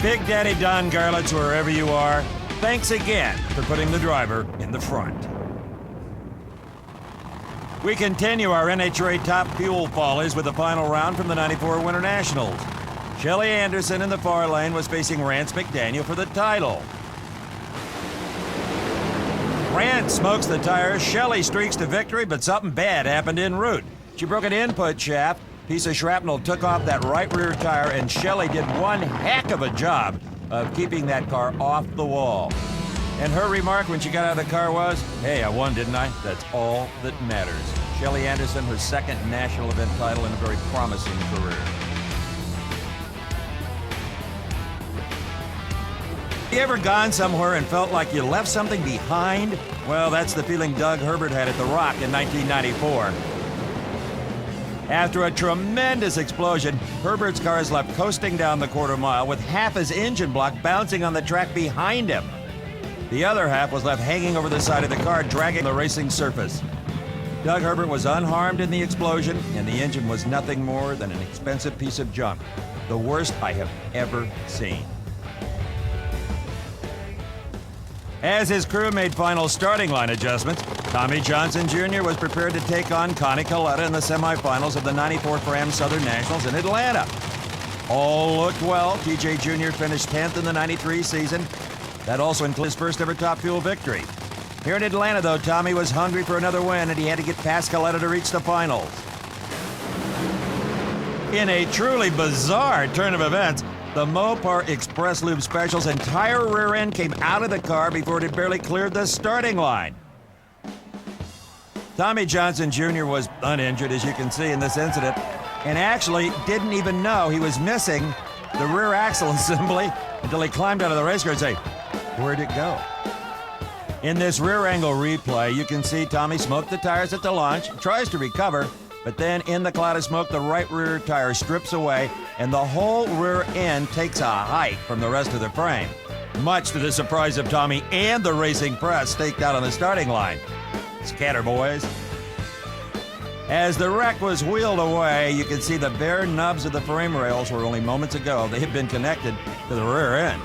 Big Daddy Don Garlitz, wherever you are, thanks again for putting the driver in the front. We continue our NHRA top fuel follies with the final round from the '94 Winter Nationals. Shelly Anderson in the far lane was facing Rance McDaniel for the title. Rance smokes the tires, Shelly streaks to victory, but something bad happened en route. She broke an input shaft, piece of shrapnel took off that right rear tire, and Shelly did one heck of a job of keeping that car off the wall. And her remark when she got out of the car was, "Hey, I won, didn't I? That's all that matters." Shelly Anderson, her second national event title in a very promising career. You ever gone somewhere and felt like you left something behind? Well, that's the feeling Doug Herbert had at the Rock in 1994. After a tremendous explosion, Herbert's car is left coasting down the quarter mile with half his engine block bouncing on the track behind him. The other half was left hanging over the side of the car, dragging the racing surface. Doug Herbert was unharmed in the explosion, and the engine was nothing more than an expensive piece of junk. The worst I have ever seen. As his crew made final starting line adjustments, Tommy Johnson Jr. was prepared to take on Connie Coletta in the semifinals of the '94 Fram Southern Nationals in Atlanta. All looked well. TJ Jr. finished 10th in the '93 season. That also includes his first ever Top Fuel victory. Here in Atlanta, though, Tommy was hungry for another win, and he had to get past Coletta to reach the finals. In a truly bizarre turn of events, the Mopar Express Lube Special's entire rear end came out of the car before it had barely cleared the starting line. Tommy Johnson Jr. was uninjured, as you can see in this incident, and actually didn't even know he was missing the rear axle assembly until he climbed out of the race car and said, "Where'd it go?" In this rear angle replay, you can see Tommy smoked the tires at the launch, tries to recover, but then in the cloud of smoke, the right rear tire strips away, and the whole rear end takes a hike from the rest of the frame, much to the surprise of Tommy and the racing press staked out on the starting line. Scatter, boys. As the wreck was wheeled away, you can see the bare nubs of the frame rails where only moments ago they had been connected to the rear end.